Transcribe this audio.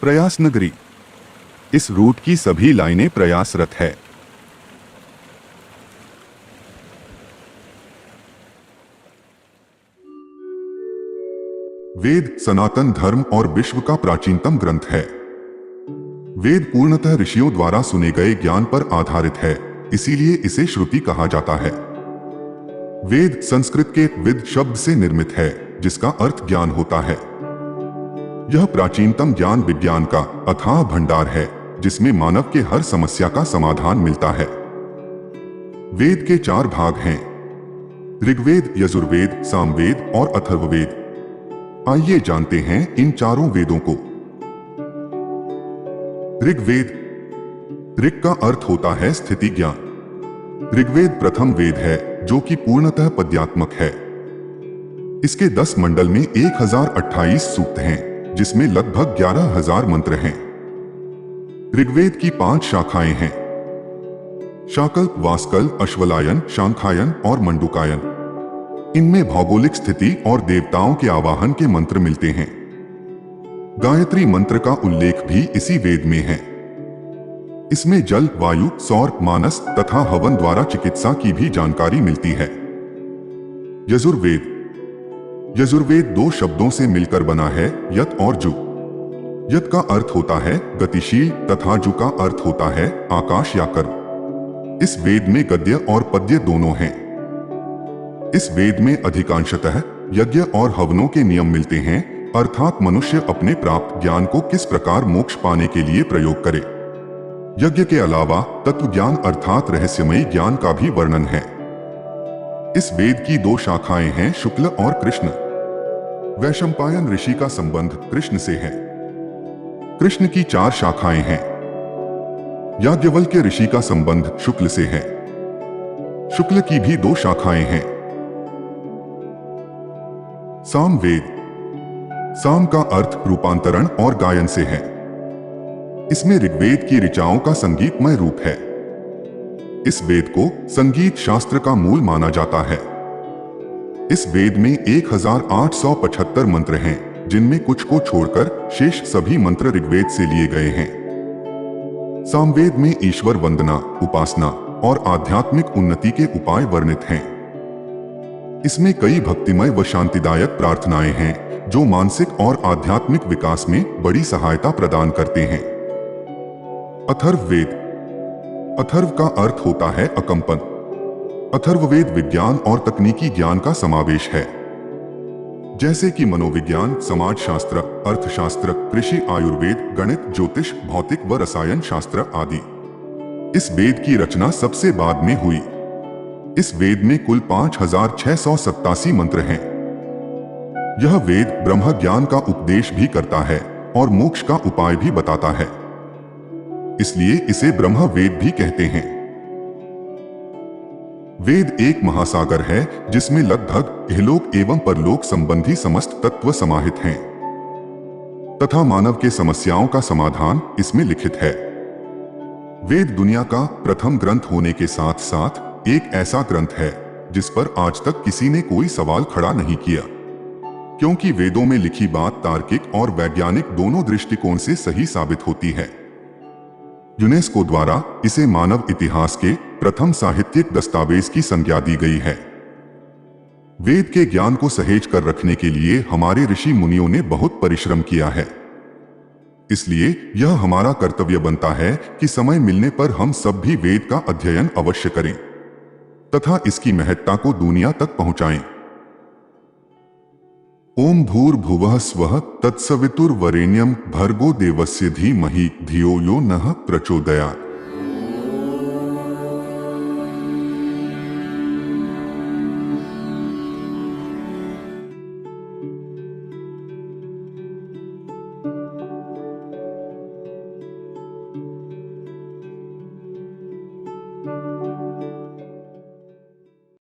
प्रयास नगरी। इस रूट की सभी लाइनें प्रयासरत है। वेद सनातन धर्म और विश्व का प्राचीनतम ग्रंथ है। वेद पूर्णतः ऋषियों द्वारा सुने गए ज्ञान पर आधारित है, इसीलिए इसे श्रुति कहा जाता है। वेद संस्कृत के विद शब्द से निर्मित है, जिसका अर्थ ज्ञान होता है। यह प्राचीनतम ज्ञान विज्ञान का अथाह भंडार है, जिसमें मानव के हर समस्या का समाधान मिलता है। वेद के 4 भाग हैं: ऋग्वेद, यजुर्वेद, सामवेद और अथर्ववेद। आइए जानते हैं इन चारों वेदों को। ऋग्वेद। ऋग का अर्थ होता है स्थिति ज्ञान। ऋग्वेद प्रथम वेद है, जो कि पूर्णतः पद्यात्मक है। इसके 10 मंडल में 1028 सूक्त हैं, जिसमें लगभग 11,000 मंत्र हैं। ऋग्वेद की 5 शाखाएं हैं: शाकल्प, वास्कल, अश्वलायन, शांखायन और मंडूकायन। इनमें भौगोलिक स्थिति और देवताओं के आवाहन के मंत्र मिलते हैं। गायत्री मंत्र का उल्लेख भी इसी वेद में है। इसमें जल, वायु, सौर, मानस तथा हवन द्वारा चिकित्सा की भी जानकारी मिलती है। यजुर्वेद। यजुर्वेद 2 शब्दों से मिलकर बना है, यत और जु। यत का अर्थ होता है गतिशील तथा जु का अर्थ होता है आकाश या कर्म। इस वेद में गद्य और पद्य दोनों हैं। इस वेद में अधिकांशतः यज्ञ और हवनों के नियम मिलते हैं, अर्थात मनुष्य अपने प्राप्त ज्ञान को किस प्रकार मोक्ष पाने के लिए प्रयोग करे। यज्ञ के अलावा तत्व ज्ञान अर्थात रहस्यमयी ज्ञान का भी वर्णन है। इस वेद की 2 शाखाएं हैं, शुक्ल और कृष्ण। वैशंपायन ऋषि का संबंध कृष्ण से है। कृष्ण की 4 शाखाएं हैं। याज्ञवल्क्य ऋषि का संबंध शुक्ल से है। शुक्ल की भी 2 शाखाएं हैं। सामवेद। साम का अर्थ रूपांतरण और गायन से है। इसमें ऋग्वेद की ऋचाओं का संगीतमय रूप है। इस वेद को संगीत शास्त्र का मूल माना जाता है। इस वेद में 1875 मंत्र हैं, जिनमें कुछ को छोड़कर शेष सभी मंत्र ऋग्वेद से लिए गए हैं। सामवेद में ईश्वर वंदना, उपासना और आध्यात्मिक उन्नति के उपाय वर्णित हैं। इसमें कई भक्तिमय व शांतिदायक प्रार्थनाएं हैं, जो मानसिक और आध्यात्मिक विकास में बड़ी सहायता प्रदान करते हैं। अथर्ववेद। अथर्व का अर्थ होता है अकंपन। अथर्ववेद विज्ञान और तकनीकी ज्ञान का समावेश है, जैसे कि मनोविज्ञान, समाजशास्त्र, अर्थशास्त्र, कृषि, आयुर्वेद, गणित, ज्योतिष, भौतिक व रसायन शास्त्र आदि। इस वेद की रचना सबसे बाद में हुई। इस वेद में कुल 5687 मंत्र हैं। यह वेद ब्रह्म ज्ञान का उपदेश भी करता है और मोक्ष का उपाय भी बताता है, इसलिए इसे ब्रह्म वेद भी कहते हैं। वेद एक महासागर है, जिसमें लगभग इहलोक एवं परलोक संबंधी समस्त तत्व समाहित हैं, तथा मानव के समस्याओं का समाधान इसमें लिखित है। वेद दुनिया का प्रथम ग्रंथ होने के साथ साथ एक ऐसा ग्रंथ है जिस पर आज तक किसी ने कोई सवाल खड़ा नहीं किया, क्योंकि वेदों में लिखी बात तार्किक और वैज्ञानिक दोनों दृष्टिकोण से सही साबित होती है। यूनेस्को द्वारा इसे मानव इतिहास के प्रथम साहित्यिक दस्तावेज की संज्ञा दी गई है। वेद के ज्ञान को सहेज कर रखने के लिए हमारे ऋषि मुनियों ने बहुत परिश्रम किया है। इसलिए यह हमारा कर्तव्य बनता है कि समय मिलने पर हम सब भी वेद का अध्ययन अवश्य करें तथा इसकी महत्ता को दुनिया तक पहुंचाएं। ओम भूर्भुवः स्वः तत्सवितुर्वरेण्यं भर्गो देवस्य धीमहि धियो यो नः प्रचोदयात्।